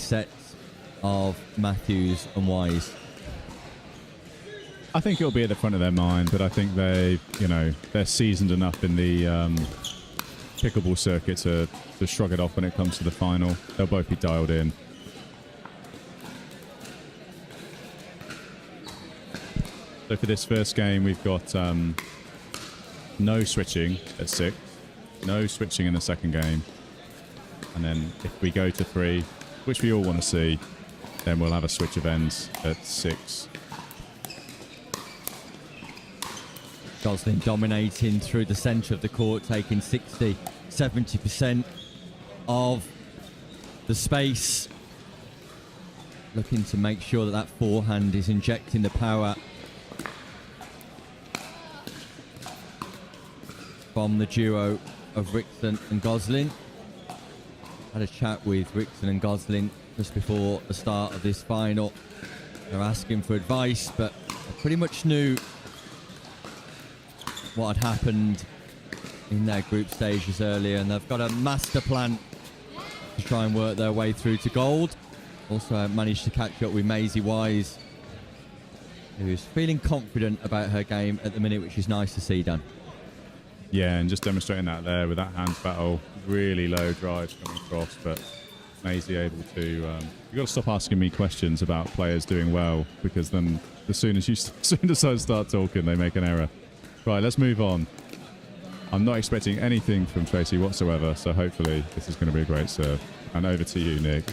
sets of Matthews and Wise? I think it'll be at the front of their mind, but I think they're seasoned enough in the pickleball circuit to shrug it off when it comes to the final. They'll both be dialed in. So for this first game, we've got no switching at 6, no switching in the second game, and then if we go to 3, which we all want to see, then we'll have a switch of ends at 6. Gosling dominating through the centre of the court, taking 60-70% of the space. Looking to make sure that that forehand is injecting the power from the duo of Rickson and Gosling. Had a chat with Rickson and Gosling just before the start of this final. They're asking for advice, but I pretty much knew what had happened in their group stages earlier, and they've got a master plan to try and work their way through to gold. Also, I managed to catch up with Maisie Wise, who's feeling confident about her game at the minute, which is nice to see, Dan. Yeah, and just demonstrating that there with that hands battle, really low drives coming across, but Maisie able to... you've got to stop asking me questions about players doing well, because then as soon as I start talking, they make an error. Right, let's move on. I'm not expecting anything from Tracy whatsoever, so hopefully this is going to be a great serve. And over to you, Nick.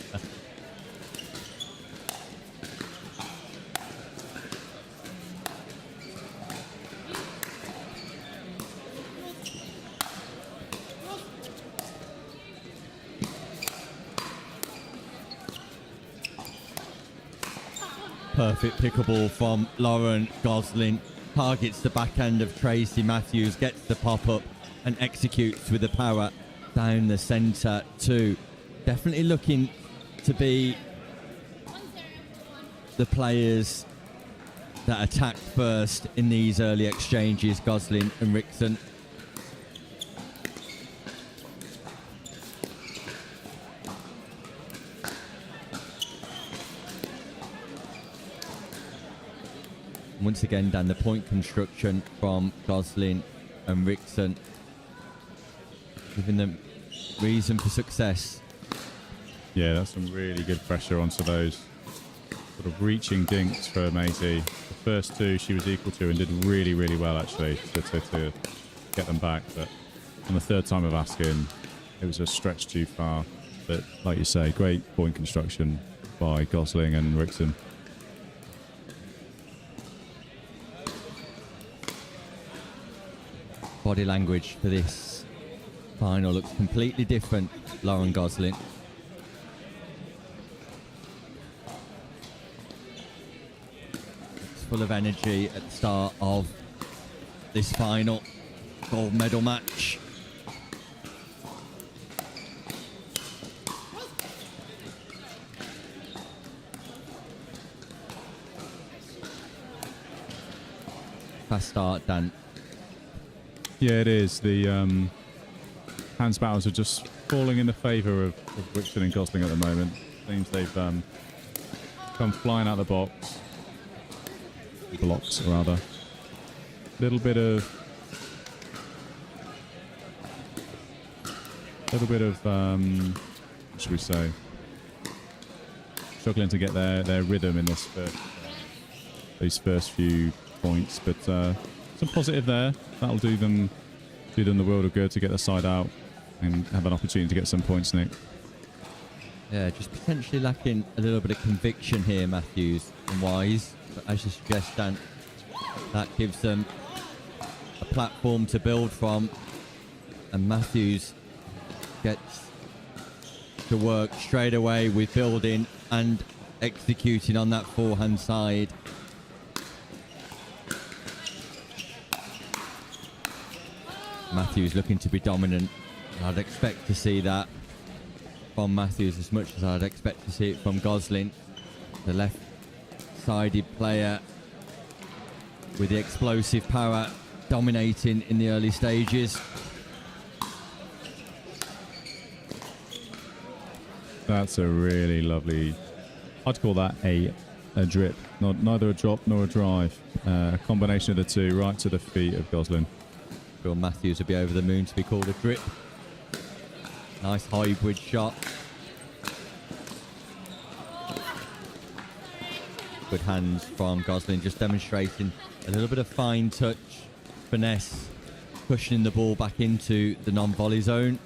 Perfect pickleball from Lauren Gosling. Targets the backhand of Tracy Matthews, gets the pop-up and executes with the power down the centre too. Definitely looking to be the players that attack first in these early exchanges, Gosling and Rickson. Once again, Dan, the point construction from Gosling and Rickson, giving them reason for success. Yeah, that's some really good pressure onto those sort of reaching dinks for Maisie. The first two she was equal to and did really, really well, actually, to get them back. But on the third time of asking, it was a stretch too far. But like you say, great point construction by Gosling and Rickson. Body language for this final looks completely different. Lauren Gosling. It's full of energy at the start of this final gold medal match. Fast start, Dan. Yeah, it is. The hands battles are just falling in the favour of Rickson and Gosling at the moment. Seems they've come flying out of the blocks rather. Little bit of what should we say? Struggling to get their rhythm in this these first few points, but some positive there. That'll do them the world of good to get the side out and have an opportunity to get some points, Nick. Yeah, just potentially lacking a little bit of conviction here, Matthews and Wise. But as you suggest, Dan, that gives them a platform to build from. And Matthews gets to work straight away with building and executing on that forehand side. Matthews looking to be dominant. I'd expect to see that from Matthews as much as I'd expect to see it from Gosling. The left-sided player with the explosive power dominating in the early stages. That's a really lovely, I'd call that a drip. Neither a drop nor a drive. A combination of the two, right to the feet of Gosling. Phil Matthews will be over the moon to be called a drip. Nice hybrid shot. Good hands from Gosling, just demonstrating a little bit of fine touch, finesse, pushing the ball back into the non-volley zone.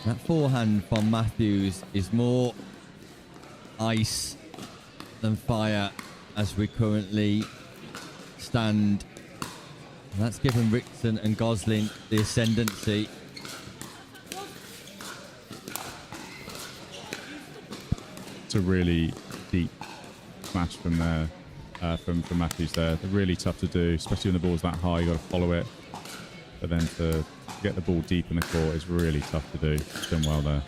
That forehand from Matthews is more ice than fire as we currently stand. And that's given Rickson and Gosling the ascendancy. It's a really deep smash from there, from Matthews there. They're really tough to do, especially when the ball's that high. You've got to follow it. But then to get the ball deep in the court is really tough to do. He's done well there.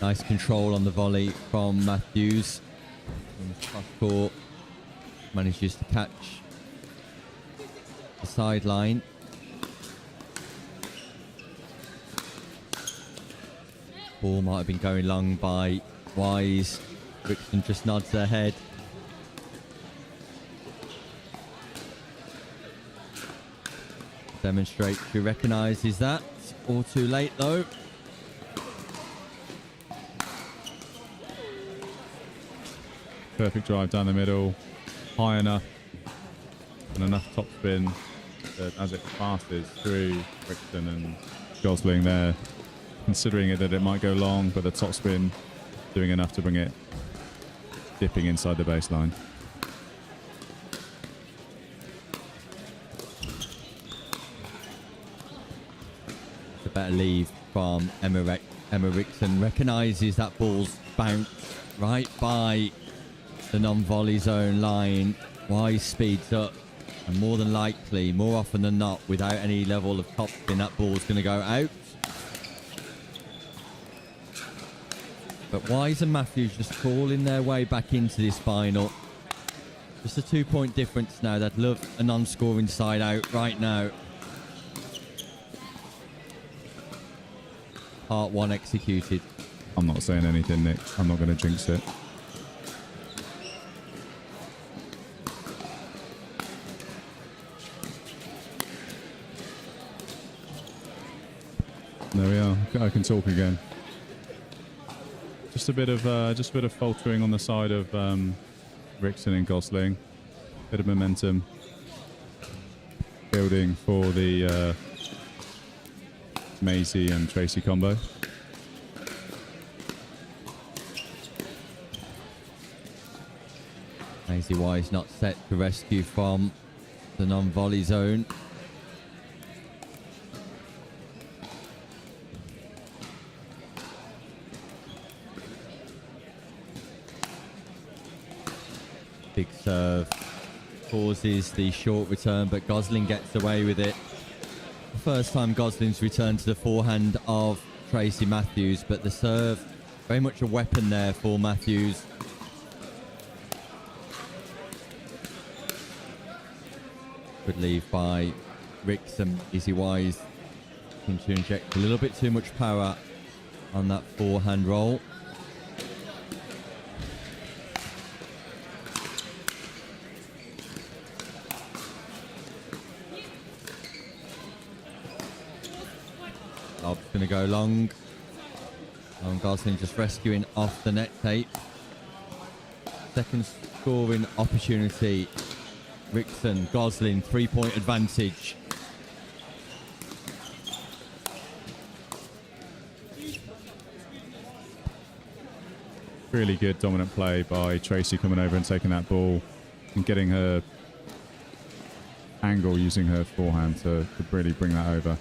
Nice control on the volley from Matthews. Cross court, manages to catch the sideline. Ball might have been going long by Wise. Rickson just nods their head. Demonstrates she recognises that. All too late though. Perfect drive down the middle, high enough and enough topspin that as it passes through Rickson and Gosling there, considering it that it might go long, but the topspin doing enough to bring it dipping inside the baseline. It's a better leave from Emma Rickson. Recognises that ball's bounced right by the non-volley zone line. Wise speeds up, and more than likely, more often than not, without any level of topspin, that ball's going to go out. But Wise and Matthews just crawling their way back into this final. Just a 2-point difference now. They'd love a non-scoring side out right now. Part 1 executed. I'm not saying anything, Nick. I'm not going to jinx it. There we are. I can talk again. Just a bit of faltering on the side of Rickson and Gosling. Bit of momentum building for the Maisie and Tracy combo. Maisie Wise not set to rescue from the non-volley zone. Big serve causes the short return, but Gosling gets away with it. The first time Gosling's returned to the forehand of Tracy Matthews, but the serve, very much a weapon there for Matthews. Good leave by Rickson. Easy Wise seems to inject a little bit too much power on that forehand roll. Lob's going to go long. Gosling just rescuing off the net tape. Second scoring opportunity. Rickson, Gosling, 3-point advantage. Really good dominant play by Tracy coming over and taking that ball and getting her angle using her forehand to really bring that over.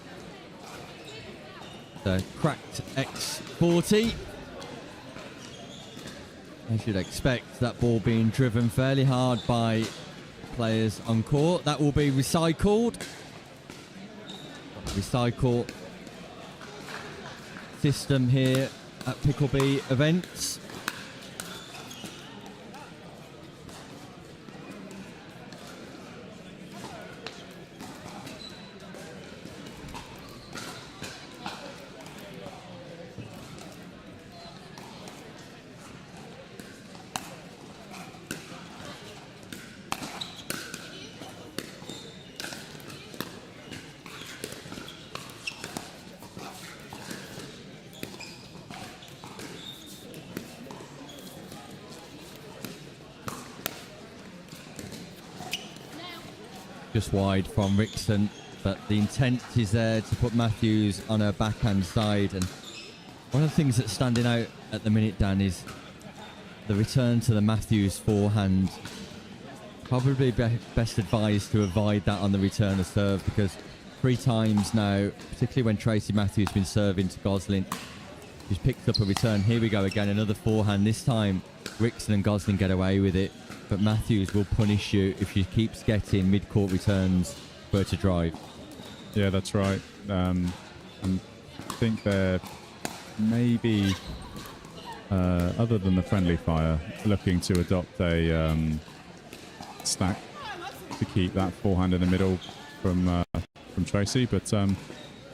The cracked X40. I should expect that ball being driven fairly hard by players on court. That will be recycled. Recycle system here at Pickleball events. Just wide from Rickson, but the intent is there to put Matthews on her backhand side. And one of the things that's standing out at the minute, Dan, is the return to the Matthews forehand. Probably best advised to avoid that on the return of serve, because 3 times now, particularly when Tracy Matthews has been serving to Gosling, she's picked up a return. Here we go again, another forehand. This time Rickson and Gosling get away with it, but Matthews will punish you if she keeps getting mid-court returns for her to drive. Yeah, that's right. And I think they're maybe, other than the friendly fire, looking to adopt a stack to keep that forehand in the middle from Tracy. But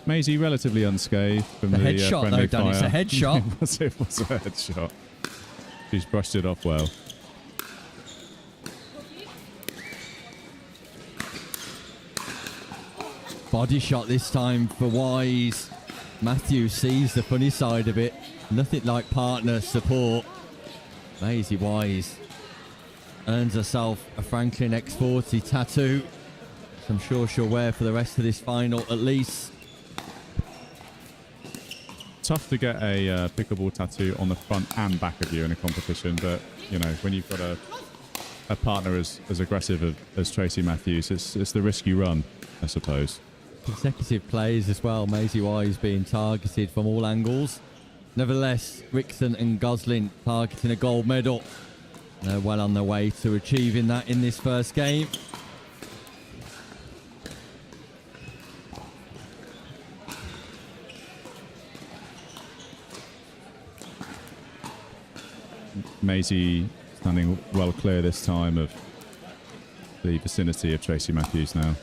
Maisie relatively unscathed from the headshot, friendly though, Dan. fire. It's a headshot. It was a headshot. She's brushed it off well. Body shot this time for Wise. Matthews sees the funny side of it. Nothing like partner support. Maisie Wise earns herself a Franklin X40 tattoo, which I'm sure she'll wear for the rest of this final at least. Tough to get a pickleball tattoo on the front and back of you in a competition, but you know, when you've got a partner as aggressive as Tracy Matthews, it's the risk you run, I suppose. Consecutive plays as well. Maisie Wise being targeted from all angles. Nevertheless, Rickson and Gosling targeting a gold medal. They're well on their way to achieving that in this first game. Maisie standing well clear this time of the vicinity of Tracy Matthews now.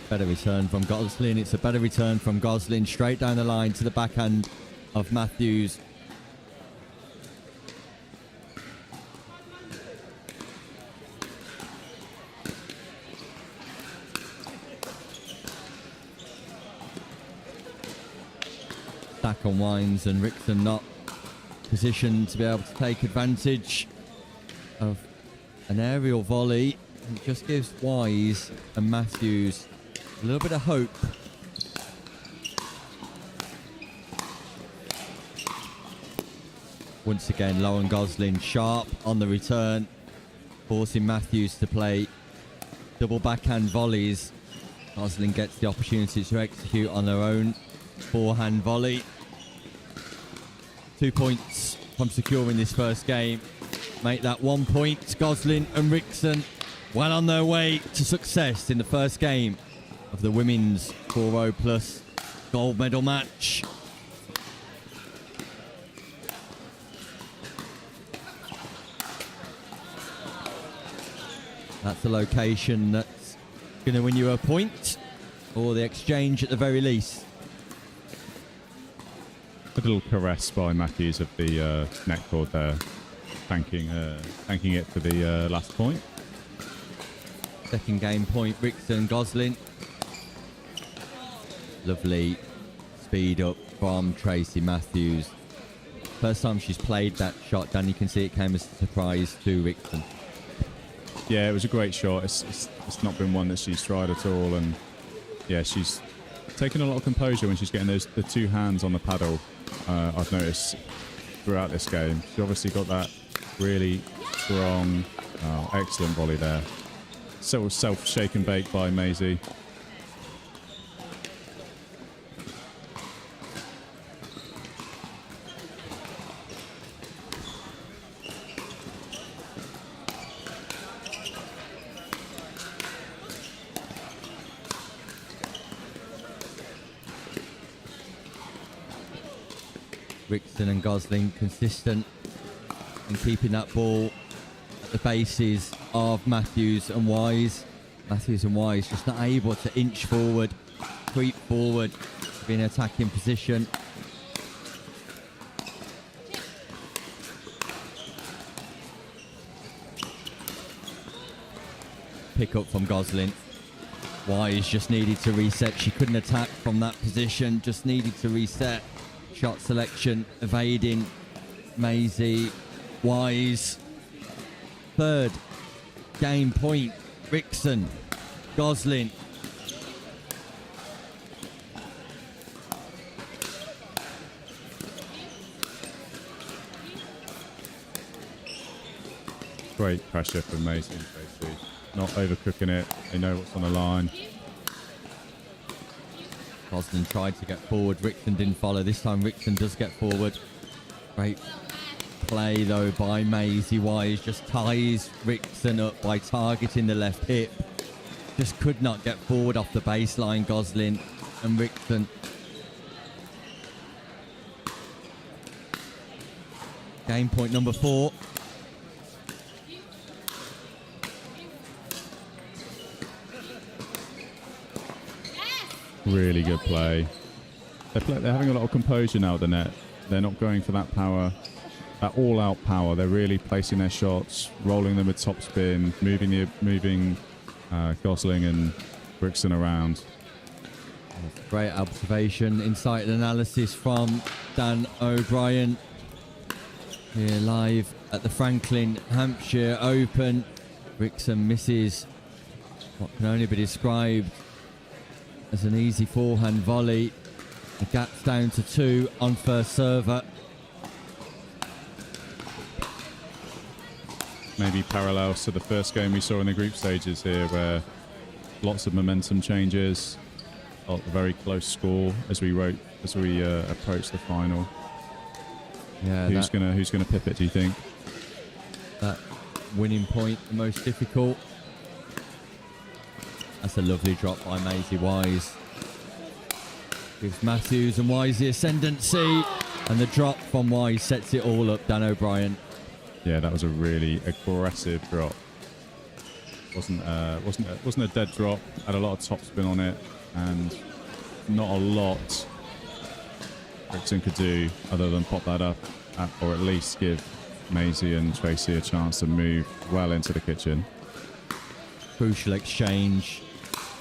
Better return from Gosling. It's a better return from Gosling. Straight down the line to the backhand of Matthews. Stack unwinds and Rickson not positioned to be able to take advantage of an aerial volley. It just gives Wise and Matthews a little bit of hope. Once again, Lauren Gosling sharp on the return, forcing Matthews to play double backhand volleys. Gosling gets the opportunity to execute on her own forehand volley. 2 points from securing this first game. Make that 1 point. Gosling and Rickson well on their way to success in the first game of the women's 4-0 plus gold medal match. That's the location that's going to win you a point, or the exchange at the very least. A little caress by Matthews of the neck cord there, thanking it for the last point. Second game point, Rickson Gosling. Lovely speed up from Tracy Matthews. First time she's played that shot, Dan, you can see it came as a surprise to Rickson. Yeah, it was a great shot. It's not been one that she's tried at all, and yeah, she's taken a lot of composure when she's getting the two hands on the paddle. I've noticed throughout this game. She obviously got that really strong, excellent volley there. So self-shake and bake by Maisie. Rickson and Gosling consistent in keeping that ball at the bases of Matthews and Wise. Matthews and Wise just not able to inch forward, creep forward, be in attacking position. Pick up from Gosling. Wise just needed to reset. She couldn't attack from that position, just needed to reset. Shot selection, evading. Maisie, Wise. Third game point. Rickson, Gosling. Great pressure from Maisie and Tracy. Not overcooking it. They know what's on the line. Gosling tried to get forward. Rickson didn't follow. This time Rickson does get forward. Great play though by Maisie. Wise just ties Rickson up by targeting the left hip. Just could not get forward off the baseline, Gosling and Rickson. Game point number 4. Really good play. They're having a lot of composure now at the net. They're not going for that power, that all-out power. They're really placing their shots, rolling them with topspin, moving Gosling and Rickson around. Great observation, insight and analysis from Dan O'Brien. Here live at the Franklin Hampshire Open. Rickson misses what can only be described as an easy forehand volley. The gap's down to 2 on first server. Maybe parallels to the first game we saw in the group stages here, where lots of momentum changes, a very close score as we approach the final. Yeah, who's gonna pip it? Do you think? That winning point, the most difficult. That's a lovely drop by Maisie Wise. Gives Matthews and Wise the ascendancy, and the drop from Wise sets it all up. Dan O'Brien. Yeah, that was a really aggressive drop. Wasn't a dead drop. Had a lot of topspin on it, and not a lot Rickson could do other than pop that up, or at least give Maisie and Tracy a chance to move well into the kitchen. Crucial exchange,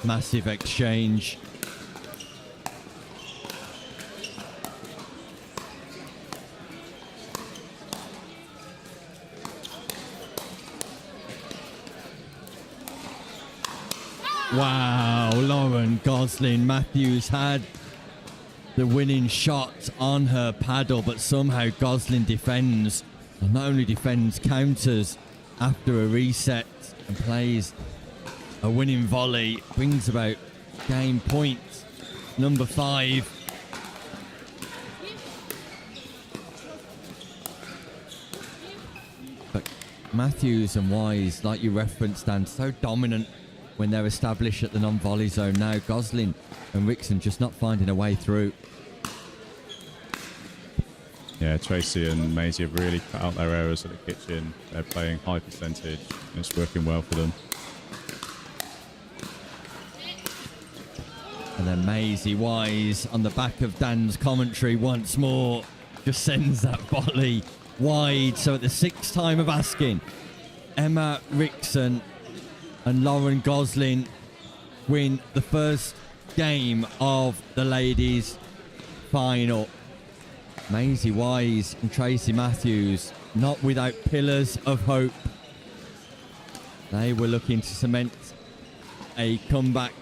massive exchange. Wow, Lauren Gosling. Matthews had the winning shot on her paddle, but somehow Gosling defends. And not only defends, counters after a reset and plays a winning volley. Brings about game point number 5. But Matthews and Wise, like you referenced, Dan, so dominant when they're established at the non-volley zone. Now Gosling and Rickson just not finding a way through. Yeah, Tracy and Maisie have really cut out their errors at the kitchen. They're playing high percentage, and it's working well for them. And then Maisie Wise on the back of Dan's commentary once more just sends that volley wide. So at the 6th time of asking, Emma Rickson and Lauren Gosling win the first game of the ladies' final. Maisie Wise and Tracy Matthews not without pillars of hope. They were looking to cement a comeback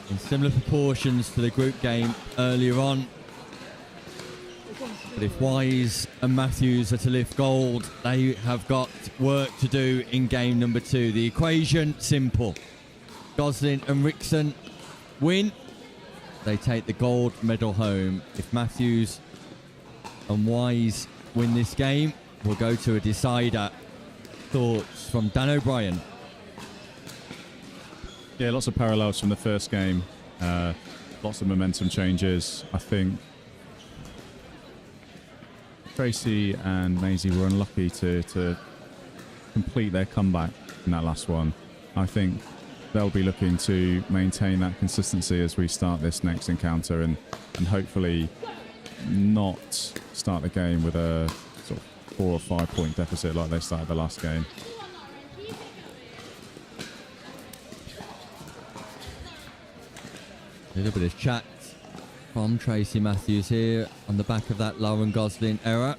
in similar proportions to the group game earlier on. But if Wise and Matthews are to lift gold, they have got work to do in game number 2. The equation, simple. Gosling and Rickson win. They take the gold medal home. If Matthews and Wise win this game, we'll go to a decider. Thoughts from Dan O'Brien? Yeah, lots of parallels from the first game. Lots of momentum changes. I think Tracy and Maisie were unlucky to complete their comeback in that last one. I think they'll be looking to maintain that consistency as we start this next encounter and hopefully not start the game with a sort of 4 or 5 point deficit like they started the last game. A little bit of chat from Tracy Matthews here on the back of that Lauren Gosling error.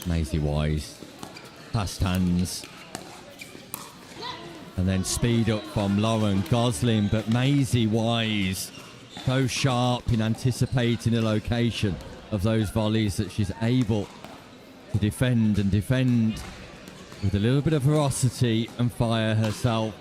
Maisie Wise, fast hands, and then speed up from Lauren Gosling, but Maisie Wise so sharp in anticipating the location of those volleys that she's able to defend with a little bit of ferocity and fire herself.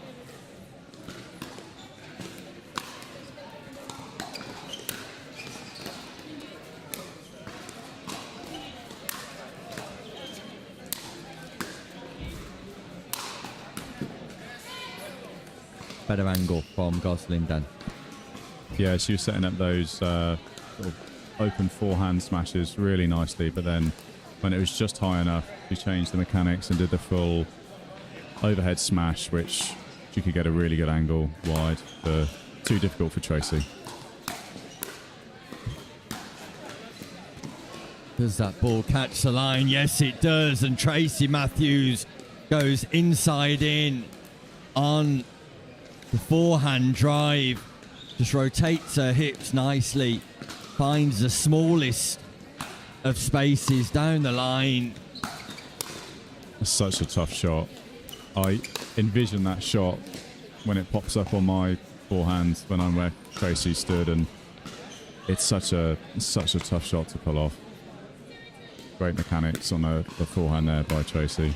Better angle from Gosling, Dan. Yeah, she was setting up those sort of open forehand smashes really nicely, but then when it was just high enough, she changed the mechanics and did the full overhead smash, which she could get a really good angle wide. Too difficult for Tracy. Does that ball catch the line? Yes, it does. And Tracy Matthews goes inside in on the forehand drive. Just rotates her hips nicely. Finds the smallest of spaces down the line. That's such a tough shot. I envision that shot when it pops up on my forehand when I'm where Tracy stood, and it's such a tough shot to pull off. Great mechanics on the forehand there by Tracy.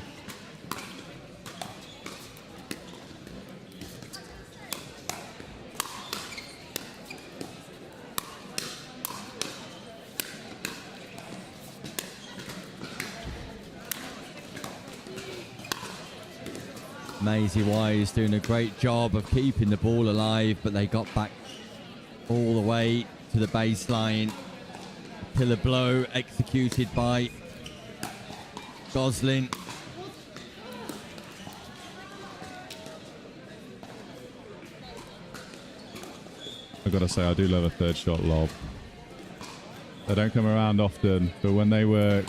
Maisie Wise doing a great job of keeping the ball alive, but they got back all the way to the baseline. Pillar blow executed by Gosling. I've got to say, I do love a third shot lob. They don't come around often, but when they work,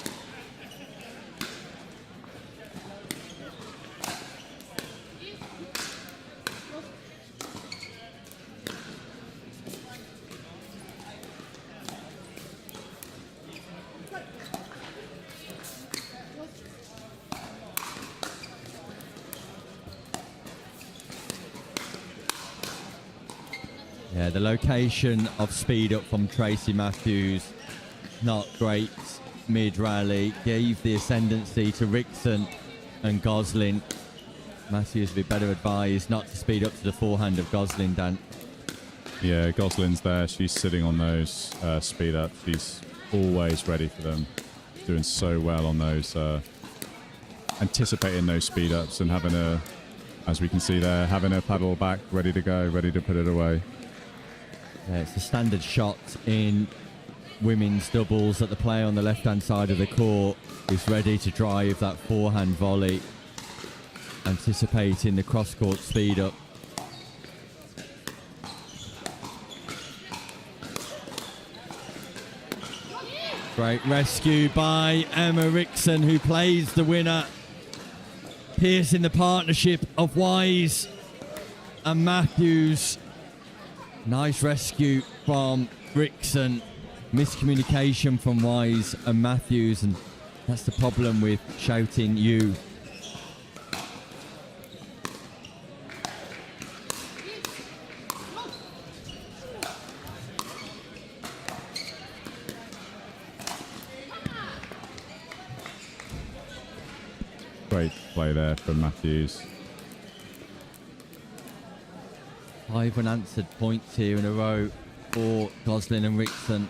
yeah, the location of speed up from Tracy Matthews, not great mid-rally, gave the ascendancy to Rickson and Gosling. Matthews would be better advised not to speed up to the forehand of Gosling, Dan. yeah, Gosling's there. She's sitting on those speed ups. She's always ready for them. Doing so well on those, anticipating those speed ups and having a, as we can see there, having a paddle back, ready to go, ready to put it away. Yeah, it's a standard shot in women's doubles that the player on the left-hand side of the court is ready to drive that forehand volley, anticipating the cross-court speed up. Great rescue by Emma Rickson, who plays the winner, piercing the partnership of Wise and Matthews. Nice rescue from Rickson. Miscommunication from Wise and Matthews, and that's the problem with shouting you. Great play there from Matthews. 5 unanswered points here in a row for Gosling and Rickson.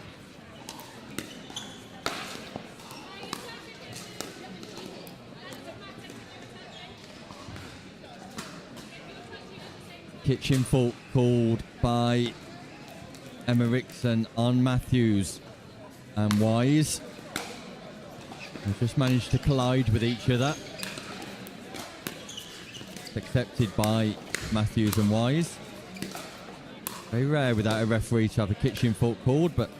kitchen fault called by Emma Rickson on Matthews and Wise. They just managed to collide with each other. It's accepted by Matthews and Wise. Very rare without a referee to have a kitchen fault called, but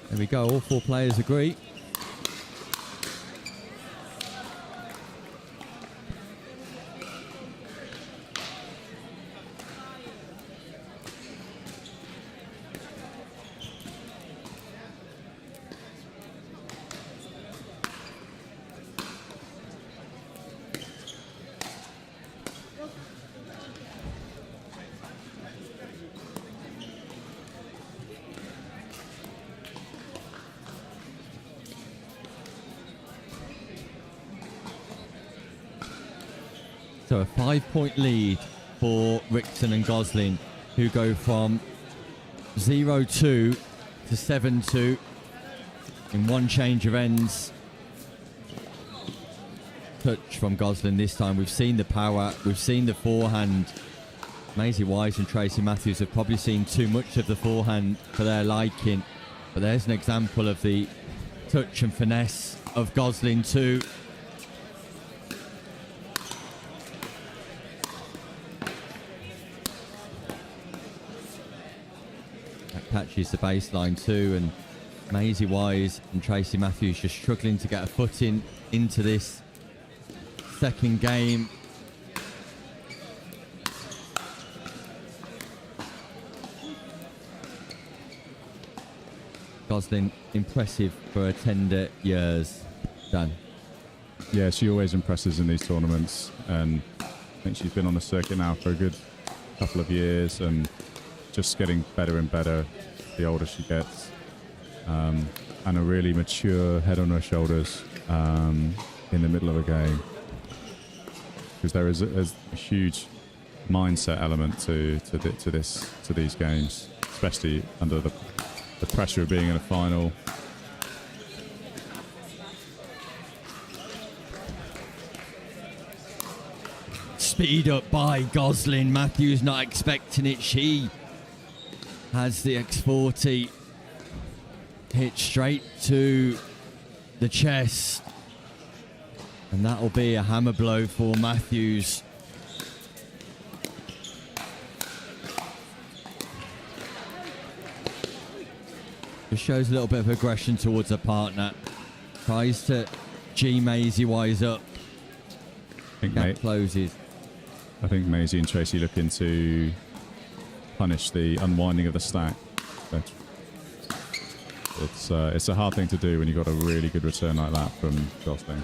there we go. All 4 players agree. So a 5-point lead for Rickson and Gosling, who go from 0-2 to 7-2 in one change of ends. Touch from Gosling this time. We've seen the power, we've seen the forehand. Maisie Wise and Tracy Matthews have probably seen too much of the forehand for their liking, but there's an example of the touch and finesse of Gosling too. Catches the baseline too, and Maisie Wise and Tracy Matthews just struggling to get a foot into this second game. Gosling impressive for her tender years. Dan. Yeah, she always impresses in these tournaments, and I think she's been on the circuit now for a good couple of years and just getting better and better the older she gets, and a really mature head on her shoulders in the middle of a game, because there is a huge mindset element to these games, especially under the pressure of being in a final. Speed up by Gosling. Matthews not expecting it. She has the X40 hit straight to the chest, and that'll be a hammer blow for Matthews. Just shows a little bit of aggression towards her partner. Tries to G Maisie Wise up. Gap closes. I think Maisie and Tracy looking to punish the unwinding of the stack. But it's a hard thing to do when you've got a really good return like that from Gosling.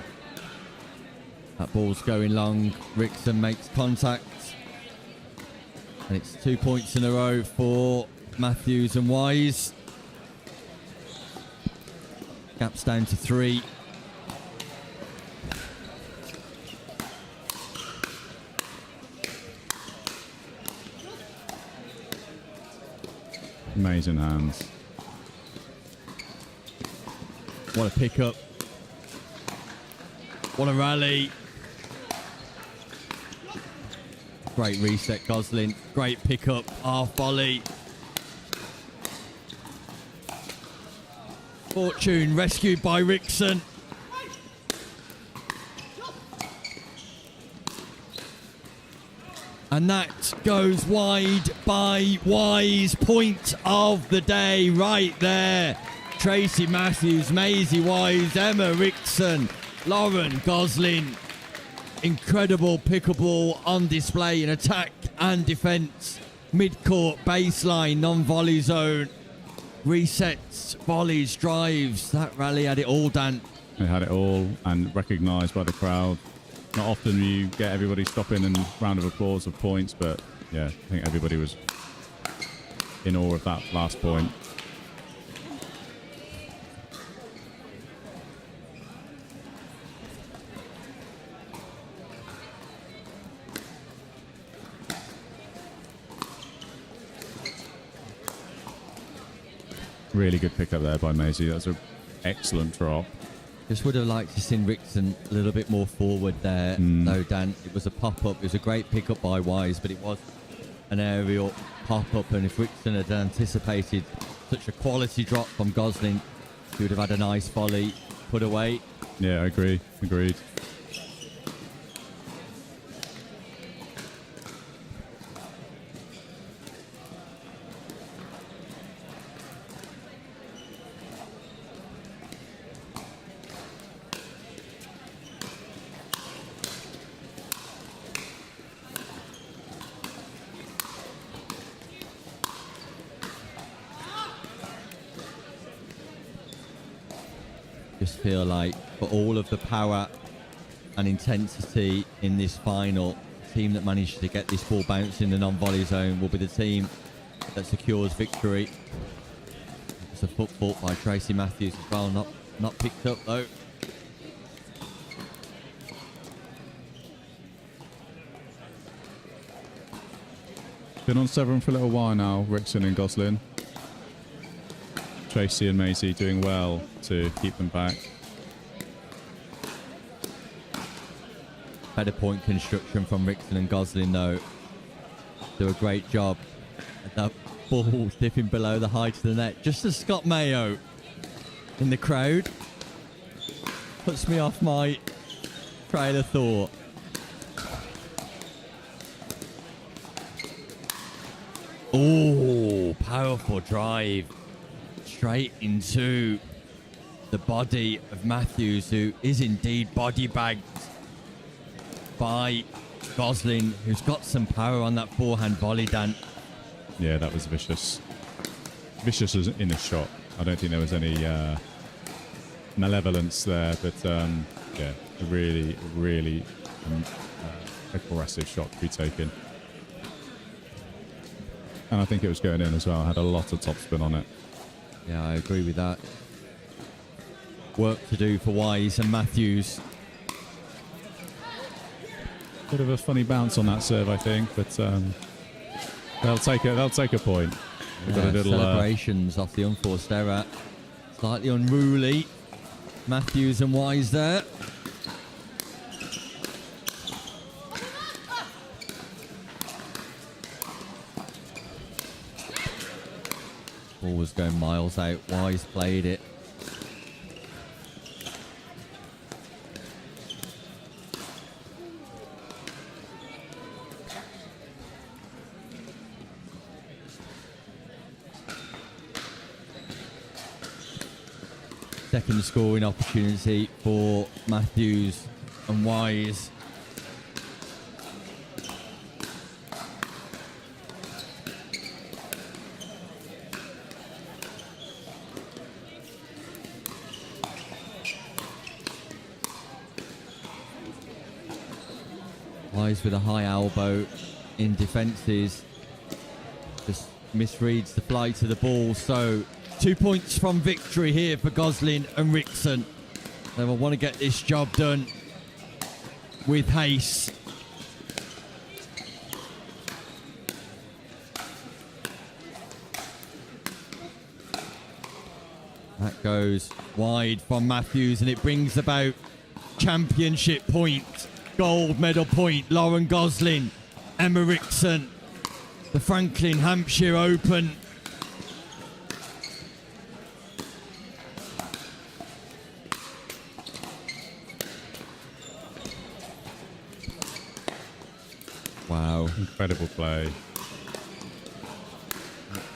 That ball's going long. Rickson makes contact, and it's 2 points in a row for Matthews and Wise. Gap's down to 3. Amazing hands. What a pickup. What a rally. Great reset, Gosling. Great pickup. Half volley. Fortune rescued by Rickson. And that goes wide by Wise. Point of the day right there. Tracy Matthews, Maisie Wise, Emma Rickson, Lauren Gosling. Incredible pickleball on display in attack and defence. Mid-court, baseline, non-volley zone. Resets, volleys, drives. That rally had it all, Dan. It had it all, and recognised by the crowd. Not often you get everybody stopping and round of applause of points, but yeah, I think everybody was in awe of that last point. Really good pickup there by Maisie. That's an excellent drop. Just would have liked to see Rickson a little bit more forward there, though, Dan. It was a pop-up. It was a great pickup by Wise, but it was an aerial pop-up, and if Rickson had anticipated such a quality drop from Gosling, he would have had a nice volley put away. Yeah, I agree. Agreed. Just feel like for all of the power and intensity in this final, the team that managed to get this ball bouncing in the non-volley zone will be the team that secures victory. It's a foot fault by Tracy Matthews as well, not picked up though. Been on 7 for a little while now, Rickson and Gosling. Tracy and Maisie doing well to keep them back. Better point construction from Rickson and Gosling though. Do a great job. That ball dipping below the height of the net. Just as Scott Mayo in the crowd puts me off my train of thought. Oh, powerful drive. Straight into the body of Matthews, who is indeed body bagged by Gosling, who's got some power on that forehand volley, Dan. Yeah, that was vicious. Vicious as in a shot. I don't think there was any malevolence there, but yeah, a really aggressive shot to be taken. And I think it was going in as well. Had a lot of topspin on it. Yeah, I agree with that. Work to do for Wise and Matthews. Bit of a funny bounce on that serve, I think, but they'll take a point. We've got a little celebrations off the unforced error. Slightly unruly. Matthews and Wise there. Ball was going miles out. Wise played it. Second scoring opportunity for Matthews and Wise. Wise with a high elbow in defences. Just misreads the flight of the ball. So 2 points from victory here for Gosling and Rickson. They will want to get this job done with haste. That goes wide from Matthews, and it brings about championship point. Gold medal point, Lauren Gosling, Emma Rickson, the Franklin Hampshire Open. Wow. Incredible play.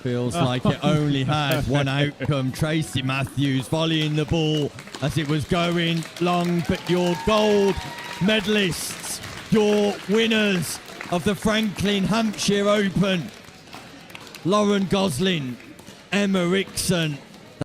Feels like it only had one outcome. Tracy Matthews volleying the ball as it was going long, but your gold medalists, your winners of the Franklin Hampshire Open, Lauren Gosling, Emma Rickson,